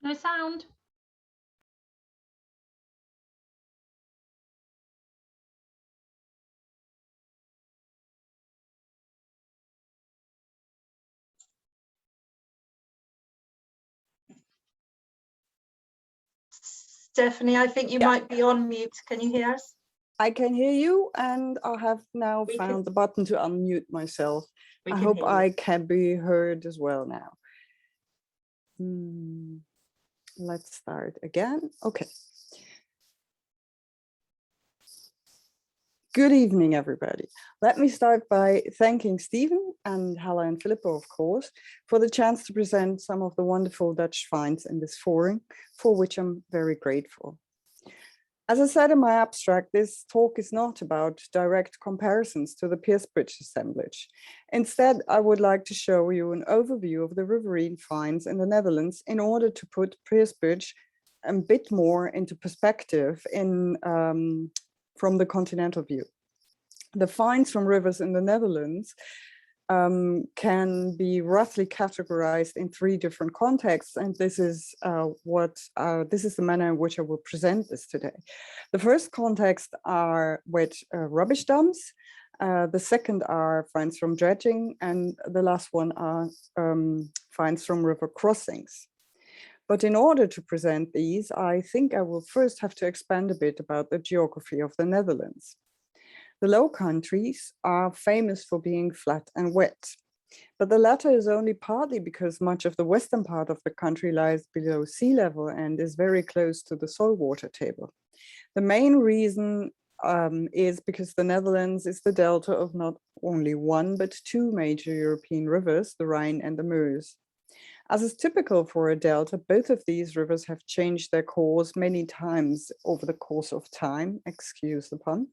No sound. Stefanie, I think you might be on mute. Can you hear us? I can hear you, and I have now found the button to unmute myself. I hope I can be heard as well now. Let's start again. Okay. Good evening, everybody. Let me start by thanking Stephen and Hella and Filippo, of course, for the chance to present some of the wonderful Dutch finds in this forum, for which I'm very grateful. As I said in my abstract, this talk is not about direct comparisons to the Piersbridge assemblage. Instead, I would like to show you an overview of the riverine finds in the Netherlands in order to put Piersbridge a bit more into perspective from the continental view. The finds from rivers in the Netherlands can be roughly categorized in 3 different contexts, and this is the manner in which I will present this today. The first context are wet rubbish dumps. The second are finds from dredging, and the last one are finds from river crossings. But in order to present these, I think I will first have to expand a bit about the geography of the Netherlands. The Low Countries are famous for being flat and wet, but the latter is only partly because much of the western part of the country lies below sea level and is very close to the soil water table. The main reason is because the Netherlands is the delta of not only one, but 2 major European rivers, the Rhine and the Meuse. As is typical for a delta, both of these rivers have changed their course many times over the course of time, excuse the pun,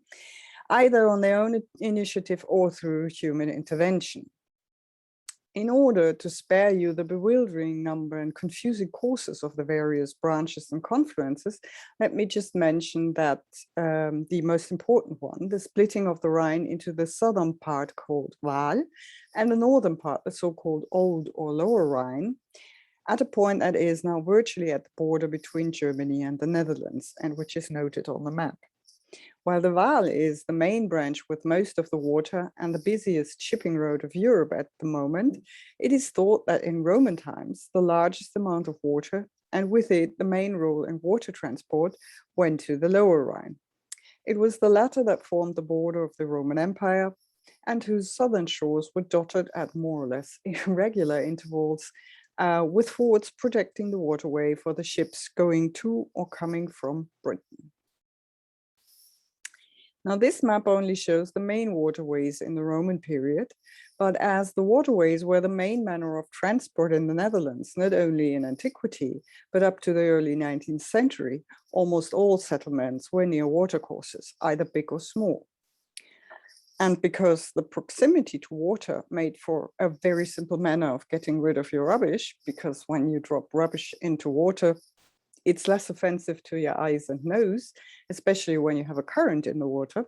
either on their own initiative or through human intervention. In order to spare you the bewildering number and confusing courses of the various branches and confluences, let me just mention that the most important one, the splitting of the Rhine into the southern part called Waal and the northern part, the so-called Old or Lower Rhine, at a point that is now virtually at the border between Germany and the Netherlands, and which is noted on the map. While the Waal is the main branch with most of the water and the busiest shipping road of Europe at the moment, it is thought that in Roman times, the largest amount of water, and with it the main role in water transport, went to the Lower Rhine. It was the latter that formed the border of the Roman Empire, and whose southern shores were dotted at more or less irregular intervals, with forts protecting the waterway for the ships going to or coming from Britain. Now, this map only shows the main waterways in the Roman period, but as the waterways were the main manner of transport in the Netherlands, not only in antiquity, but up to the early 19th century, almost all settlements were near watercourses, either big or small. And because the proximity to water made for a very simple manner of getting rid of your rubbish, because when you drop rubbish into water, it's less offensive to your eyes and nose, especially when you have a current in the water.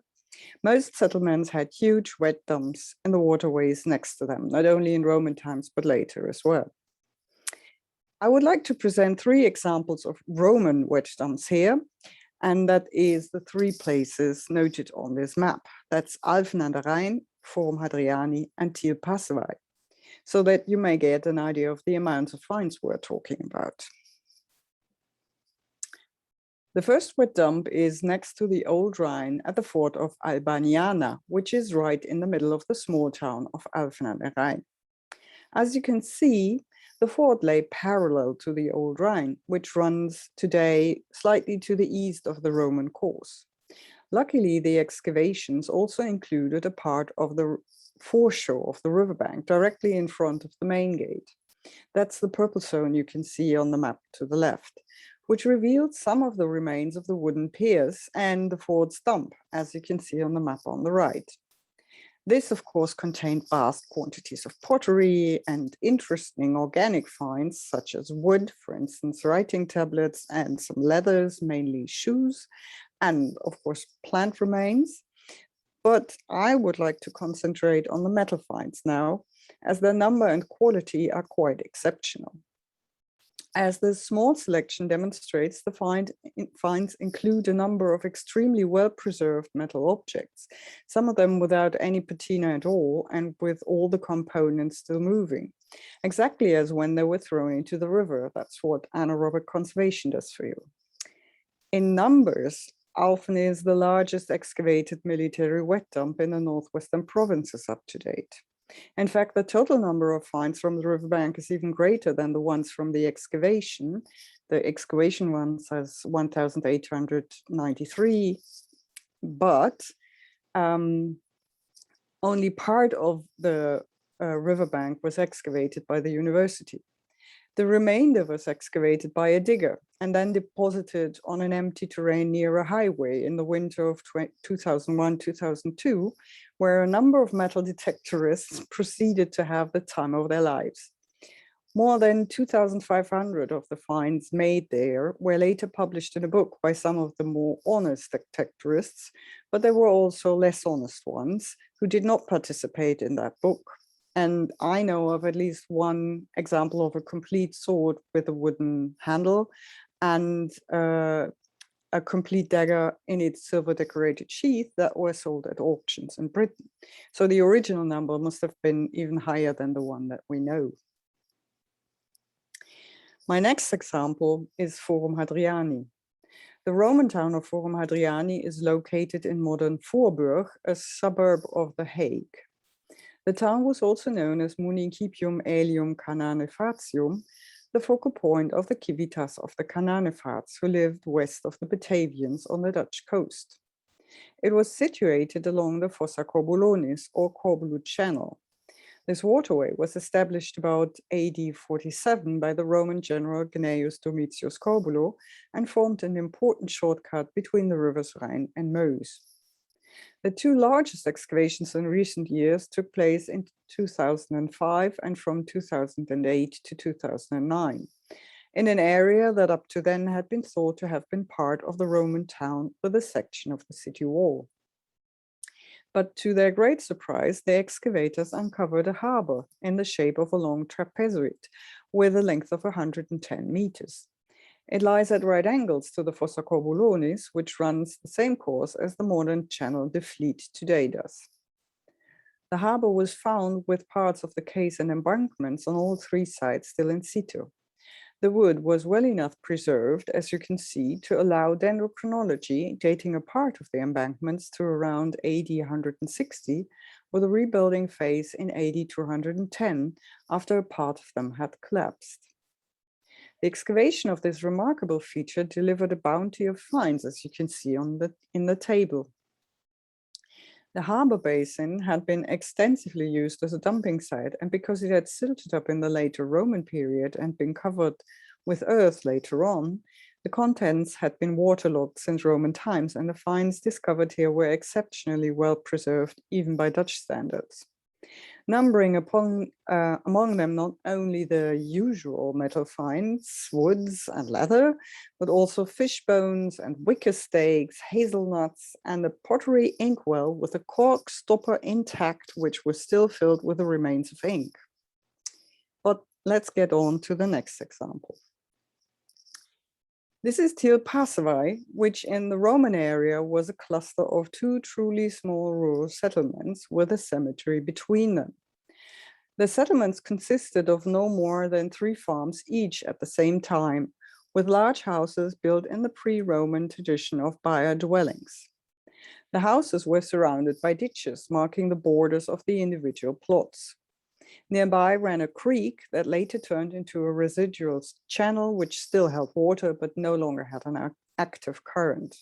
Most settlements had huge wet dumps in the waterways next to them, not only in Roman times, but later as well. I would like to present 3 examples of Roman wet dumps here, and that is the 3 places noted on this map. That's Alphen aan de Rijn, Forum Hadriani, and Tiel Passewaaij, so that you may get an idea of the amount of finds we're talking about. The first wet dump is next to the Old Rhine at the fort of Albaniana, which is right in the middle of the small town of Alphen aan de Rijn. As you can see, the fort lay parallel to the Old Rhine, which runs today slightly to the east of the Roman course. Luckily, the excavations also included a part of the foreshore of the riverbank directly in front of the main gate. That's the purple zone you can see on the map to the left, which revealed some of the remains of the wooden piers and the fort's dump, as you can see on the map on the right. This, of course, contained vast quantities of pottery and interesting organic finds, such as wood, for instance, writing tablets, and some leathers, mainly shoes, and of course, plant remains. But I would like to concentrate on the metal finds now, as their number and quality are quite exceptional. As the small selection demonstrates, the finds include a number of extremely well-preserved metal objects, some of them without any patina at all and with all the components still moving, exactly as when they were thrown into the river. That's what anaerobic conservation does for you. In numbers, Alphen is the largest excavated military wet dump in the northwestern provinces up to date. In fact, the total number of finds from the riverbank is even greater than the ones from the excavation. The excavation one says 1,893, but only part of the riverbank was excavated by the university. The remainder was excavated by a digger and then deposited on an empty terrain near a highway in the winter of 2001-2002, where a number of metal detectorists proceeded to have the time of their lives. More than 2,500 of the finds made there were later published in a book by some of the more honest detectorists, but there were also less honest ones who did not participate in that book. And I know of at least one example of a complete sword with a wooden handle and a complete dagger in its silver decorated sheath that were sold at auctions in Britain. So the original number must have been even higher than the one that we know. My next example is Forum Hadriani. The Roman town of Forum Hadriani is located in modern Voorburg, a suburb of The Hague. The town was also known as Municipium Aelium Cananefatium, the focal point of the civitas of the Cananefats who lived west of the Batavians on the Dutch coast. It was situated along the Fossa Corbulonis or Corbulo Channel. This waterway was established about AD 47 by the Roman general Gnaeus Domitius Corbulo and formed an important shortcut between the rivers Rhine and Meuse. The two largest excavations in recent years took place in 2005 and from 2008 to 2009, in an area that up to then had been thought to have been part of the Roman town with a section of the city wall. But to their great surprise, the excavators uncovered a harbor in the shape of a long trapezoid with a length of 110 meters. It lies at right angles to the Fossa Corbulonis, which runs the same course as the modern channel de Vliet today does. The harbor was found with parts of the quays and embankments on all three sides still in situ. The wood was well enough preserved, as you can see, to allow dendrochronology dating a part of the embankments to around AD 160, with a rebuilding phase in AD 210 after a part of them had collapsed. The excavation of this remarkable feature delivered a bounty of finds, as you can see in the table. The harbor basin had been extensively used as a dumping site, and because it had silted up in the later Roman period and been covered with earth later on, the contents had been waterlogged since Roman times, and the finds discovered here were exceptionally well preserved, even by Dutch standards. Numbering among them not only the usual metal finds, woods and leather, but also fish bones and wicker stakes, hazelnuts, and a pottery inkwell with a cork stopper intact, which was still filled with the remains of ink. But let's get on to the next example. This is Til Passavi, which in the Roman area was a cluster of two truly small rural settlements with a cemetery between them. The settlements consisted of no more than 3 farms each at the same time, with large houses built in the pre-Roman tradition of byre dwellings. The houses were surrounded by ditches marking the borders of the individual plots. Nearby ran a creek that later turned into a residual channel which still held water but no longer had an active current.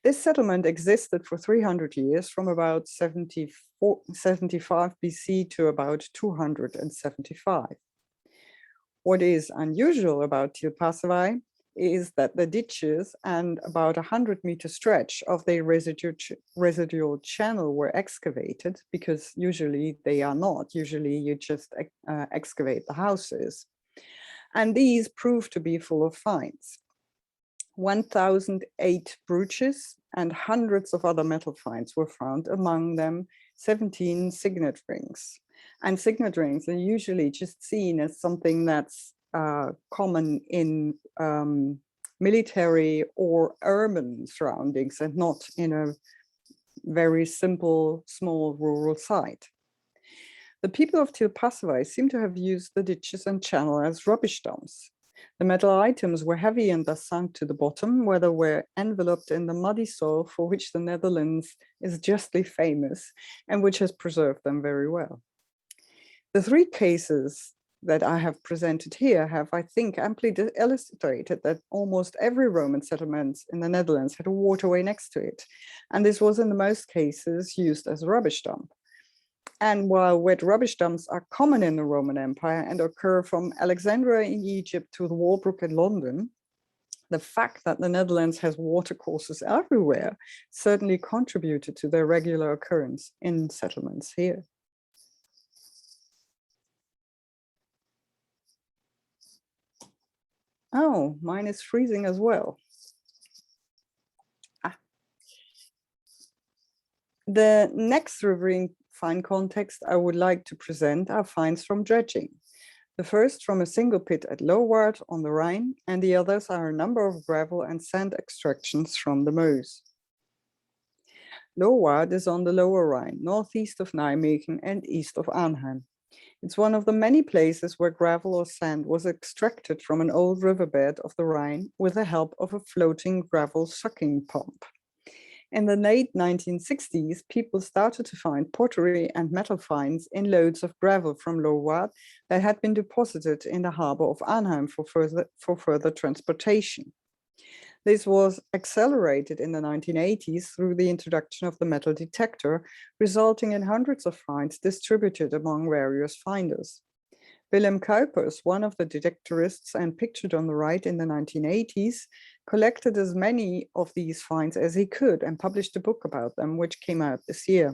This settlement existed for 300 years, from about 75 BC to about 275. What is unusual about Til Passavi is that the ditches and about 100-meter stretch of the residual channel were excavated, because usually they are not. Usually you just excavate the houses. And these proved to be full of finds. 1,008 brooches and hundreds of other metal finds were found, among them 17 signet rings. And signet rings are usually just seen as something that's common in military or urban surroundings and not in a very simple, small rural site. The people of Tilpasvai seem to have used the ditches and channel as rubbish dumps. The metal items were heavy and thus sunk to the bottom, where they were enveloped in the muddy soil for which the Netherlands is justly famous and which has preserved them very well. The three cases that I have presented here have, I think, amply illustrated that almost every Roman settlement in the Netherlands had a waterway next to it, and this was in the most cases used as a rubbish dump. And while wet rubbish dumps are common in the Roman Empire and occur from Alexandria in Egypt to the Walbrook in London, the fact that the Netherlands has watercourses everywhere certainly contributed to their regular occurrence in settlements here. Oh, mine is freezing as well. The next riverine fine context I would like to present are finds from dredging. The first from a single pit at Loward on the Rhine, and the others are a number of gravel and sand extractions from the Meuse. Loward is on the Lower Rhine, northeast of Nijmegen and east of Arnhem. It's one of the many places where gravel or sand was extracted from an old riverbed of the Rhine with the help of a floating gravel sucking pump. In the late 1960s, people started to find pottery and metal finds in loads of gravel from Loward that had been deposited in the harbor of Arnhem for further transportation. This was accelerated in the 1980s through the introduction of the metal detector, resulting in hundreds of finds distributed among various finders. Willem Kuipers, one of the detectorists and pictured on the right in the 1980s, collected as many of these finds as he could and published a book about them, which came out this year.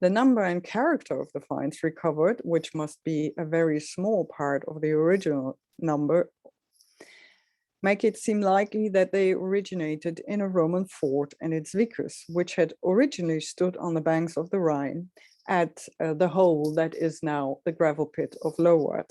The number and character of the finds recovered, which must be a very small part of the original number, make it seem likely that they originated in a Roman fort and its vicus, which had originally stood on the banks of the Rhine at the hole that is now the gravel pit of Loward.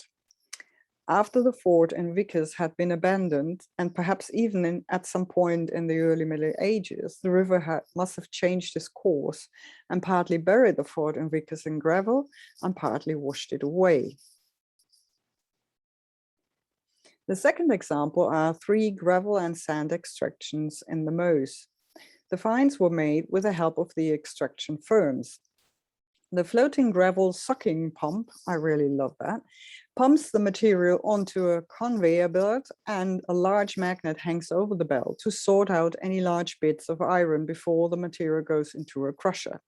After the fort and vicus had been abandoned, and perhaps even at some point in the early Middle Ages, the river must have changed its course and partly buried the fort and vicus in gravel and partly washed it away. The second example are 3 gravel and sand extractions in the Meuse. The finds were made with the help of the extraction firms. The floating gravel sucking pump, I really love that, pumps the material onto a conveyor belt, and a large magnet hangs over the belt to sort out any large bits of iron before the material goes into a crusher.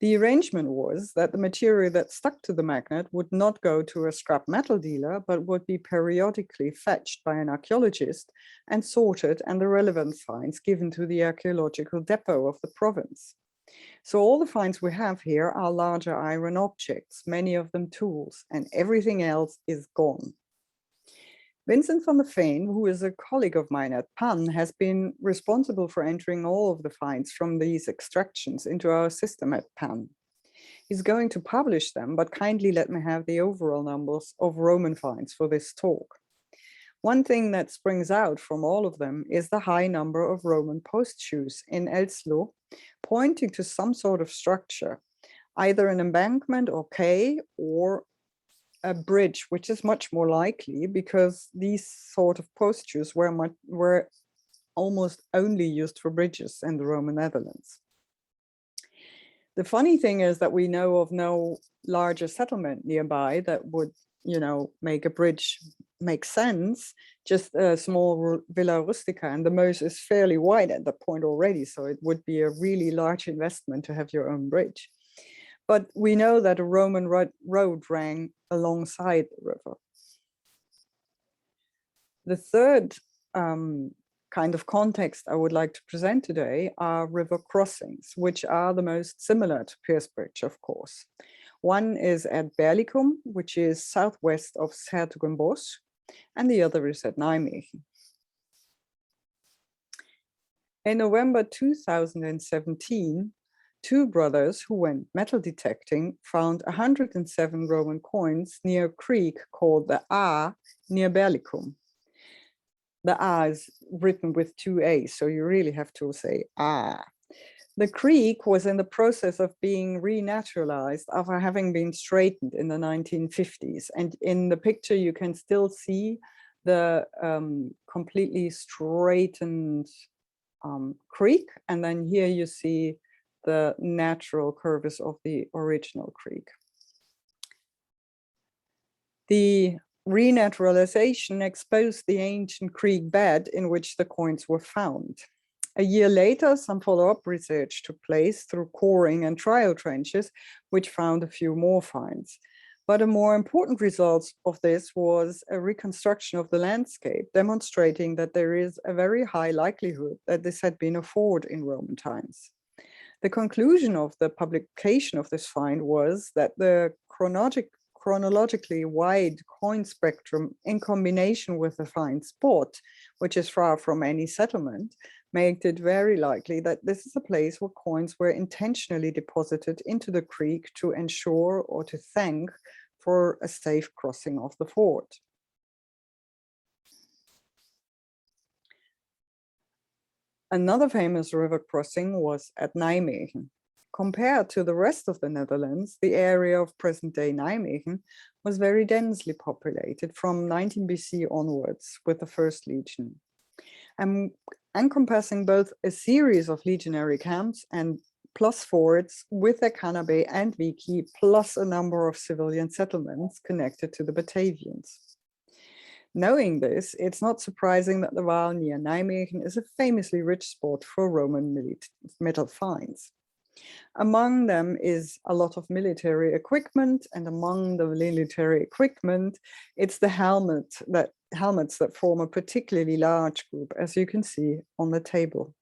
The arrangement was that the material that stuck to the magnet would not go to a scrap metal dealer, but would be periodically fetched by an archaeologist and sorted, and the relevant finds given to the archaeological depot of the province. So all the finds we have here are larger iron objects, many of them tools, and everything else is gone. Vincent van der Veen, who is a colleague of mine at PAN, has been responsible for entering all of the finds from these extractions into our system at PAN. He's going to publish them, but kindly let me have the overall numbers of Roman finds for this talk. One thing that springs out from all of them is the high number of Roman post shoes in Elslo, pointing to some sort of structure, either an embankment or quay or a bridge, which is much more likely because these sort of postures were almost only used for bridges in the Roman Netherlands. The funny thing is that we know of no larger settlement nearby that would, make a bridge make sense, just a small villa rustica, and the Meuse is fairly wide at that point already, so it would be a really large investment to have your own bridge. But we know that a Roman road ran alongside the river. The third kind of context I would like to present today are river crossings, which are the most similar to Piersbridge, of course. One is at Berlicum, which is southwest of 's-Hertogenbosch, and the other is at Nijmegen. In November 2017, two brothers who went metal detecting found 107 Roman coins near a creek called the Ar near Berlicum. The A is written with two A's, so you really have to say ah. The creek was in the process of being renaturalized after having been straightened in the 1950s. And in the picture, you can still see the completely straightened creek. And then here you see the natural curves of the original creek. The renaturalization exposed the ancient creek bed in which the coins were found. A year later, some follow-up research took place through coring and trial trenches, which found a few more finds. But a more important result of this was a reconstruction of the landscape, demonstrating that there is a very high likelihood that this had been a ford in Roman times. The conclusion of the publication of this find was that the chronologically wide coin spectrum in combination with the fine spot, which is far from any settlement, made it very likely that this is a place where coins were intentionally deposited into the creek to ensure or to thank for a safe crossing of the ford. Another famous river crossing was at Nijmegen. Compared to the rest of the Netherlands, the area of present-day Nijmegen was very densely populated from 19 BC onwards with the first legion, encompassing both a series of legionary camps and plus forts with their canabe and viki, plus a number of civilian settlements connected to the Batavians. Knowing this, it's not surprising that the Waal near Nijmegen is a famously rich spot for Roman metal finds. Among them is a lot of military equipment, and among the military equipment, it's the helmets that form a particularly large group, as you can see on the table.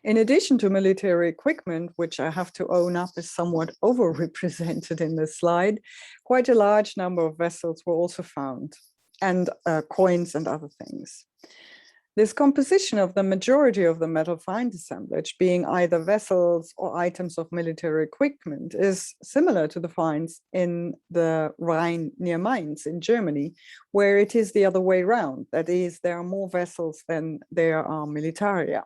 In addition to military equipment, which I have to own up is somewhat overrepresented in this slide, quite a large number of vessels were also found, and coins and other things. This composition of the majority of the metal find assemblage being either vessels or items of military equipment is similar to the finds in the Rhine near Mainz in Germany, where it is the other way around. That is, there are more vessels than there are militaria.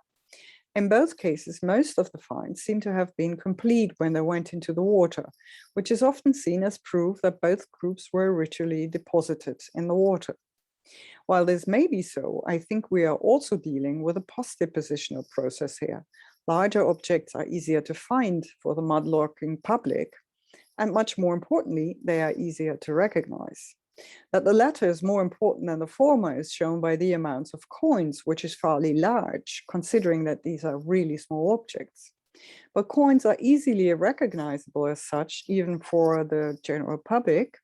In both cases, most of the finds seem to have been complete when they went into the water, which is often seen as proof that both groups were ritually deposited in the water. While this may be so, I think we are also dealing with a post-depositional process here. Larger objects are easier to find for the mudlarking public, and much more importantly, they are easier to recognize. That the latter is more important than the former is shown by the amounts of coins, which is fairly large, considering that these are really small objects. But coins are easily recognizable as such, even for the general public.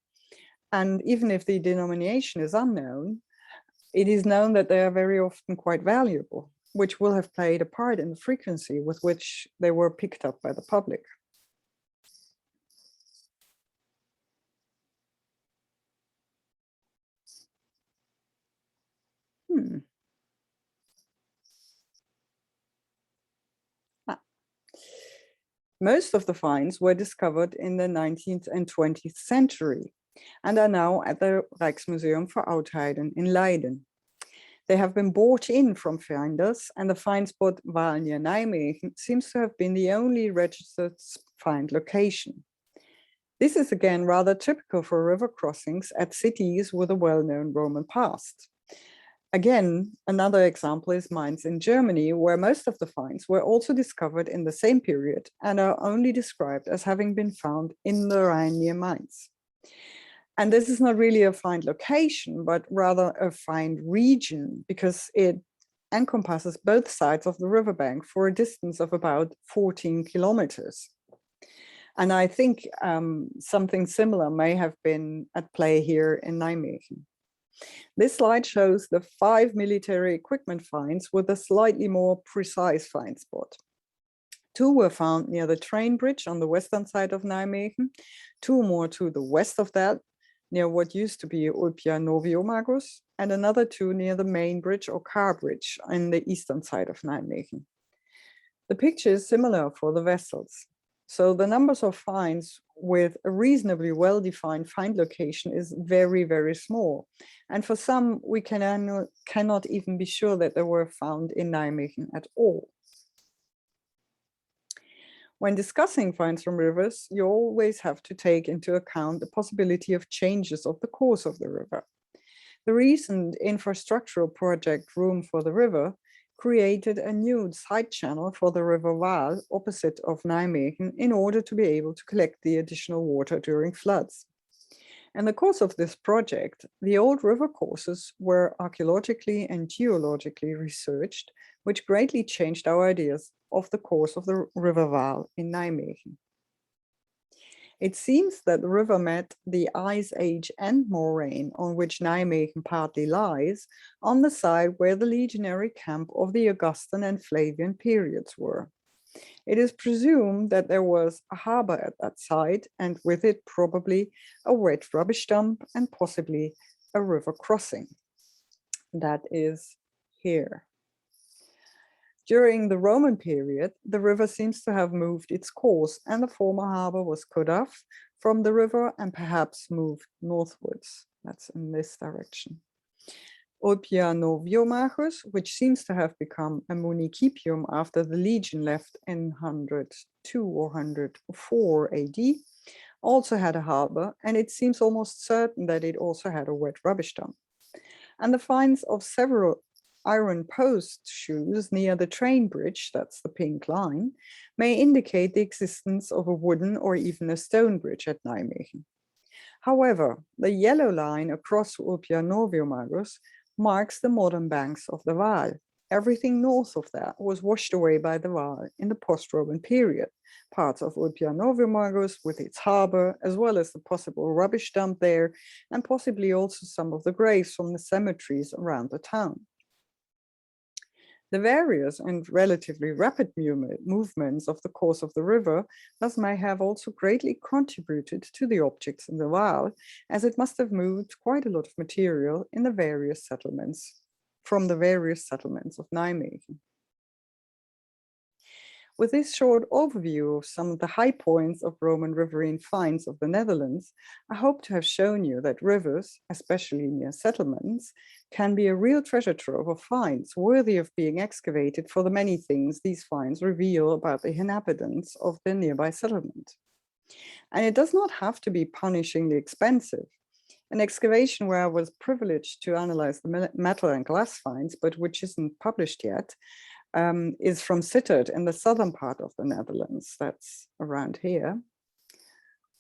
And even if the denomination is unknown, it is known that they are very often quite valuable, which will have played a part in the frequency with which they were picked up by the public. Most of the finds were discovered in the 19th and 20th century and are now at the Rijksmuseum for Oudheiden in Leiden. They have been bought in from finders, and the find spot Waal near Nijmegen seems to have been the only registered find location. This is again rather typical for river crossings at cities with a well-known Roman past. Again, another example is Mainz in Germany, where most of the finds were also discovered in the same period and are only described as having been found in the Rhine near Mainz. And this is not really a find location, but rather a find region, because it encompasses both sides of the riverbank for a distance of about 14 kilometers. And I think something similar may have been at play here in Nijmegen. This slide shows the 5 military equipment finds with a slightly more precise find spot. 2 were found near the train bridge on the western side of Nijmegen, 2 more to the west of that, near what used to be Ulpia Noviomagus, and another 2 near the main bridge or car bridge on the eastern side of Nijmegen. The picture is similar for the vessels. So the numbers of finds with a reasonably well-defined find location is very, very small. And for some, we cannot even be sure that they were found in Nijmegen at all. When discussing finds from rivers, you always have to take into account the possibility of changes of the course of the river. The recent infrastructural project Room for the River created a new side channel for the River Waal opposite of Nijmegen in order to be able to collect the additional water during floods. In the course of this project, the old river courses were archaeologically and geologically researched, which greatly changed our ideas of the course of the River Waal in Nijmegen. It seems that the river met the Ice Age end moraine on which Nijmegen partly lies, on the side where the legionary camp of the Augustan and Flavian periods were. It is presumed that there was a harbor at that site, and with it probably a wet rubbish dump and possibly a river crossing. That is here. During the Roman period, the river seems to have moved its course, and the former harbor was cut off from the river and perhaps moved northwards. That's in this direction. Ulpia Noviomagus, which seems to have become a municipium after the legion left in 102 or 104 AD, also had a harbor, and it seems almost certain that it also had a wet rubbish dump. And the finds of several iron post shoes near the train bridge, that's the pink line, may indicate the existence of a wooden or even a stone bridge at Nijmegen. However, the yellow line across Ulpia Noviomagus marks the modern banks of the Waal. Everything north of that was washed away by the Waal in the post-Roman period. Parts of Ulpia Noviomagus with its harbor, as well as the possible rubbish dump there, and possibly also some of the graves from the cemeteries around the town. The various and relatively rapid movements of the course of the river thus may have also greatly contributed to the objects in the Waal, as it must have moved quite a lot of material in the various settlements, from the various settlements of Nijmegen. With this short overview of some of the high points of Roman riverine finds of the Netherlands, I hope to have shown you that rivers, especially near settlements, can be a real treasure trove of finds worthy of being excavated for the many things these finds reveal about the inhabitants of the nearby settlement. And it does not have to be punishingly expensive. An excavation where I was privileged to analyze the metal and glass finds, but which isn't published yet, is from Sittard in the southern part of the Netherlands. That's around here.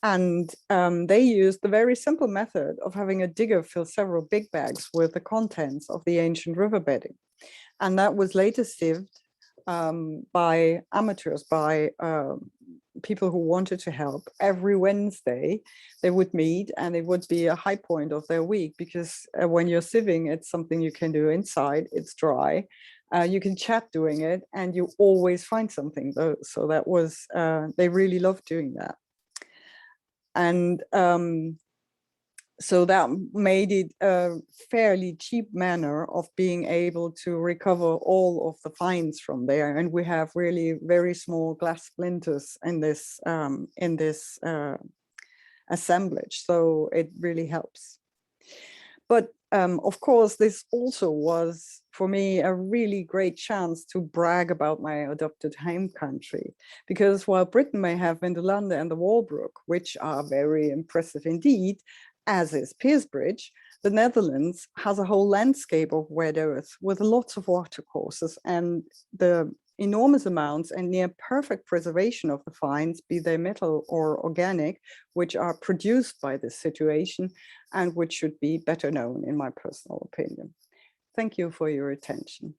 And they used the very simple method of having a digger fill several big bags with the contents of the ancient river bedding. And that was later sieved by amateurs, by people who wanted to help. Every Wednesday they would meet, and it would be a high point of their week, because when you're sieving, it's something you can do inside, it's dry. You can chat doing it, and you always find something though. So that was, they really loved doing that. And so that made it a fairly cheap manner of being able to recover all of the finds from there. And we have really very small glass splinters in this assemblage. So it really helps. But of course, this also was, for me, a really great chance to brag about my adopted home country. Because while Britain may have Windelande and the Walbrook, which are very impressive indeed, as is Piersbridge, the Netherlands has a whole landscape of wet earth with lots of watercourses, and the enormous amounts and near perfect preservation of the finds, be they metal or organic, which are produced by this situation and which should be better known, in my personal opinion. Thank you for your attention.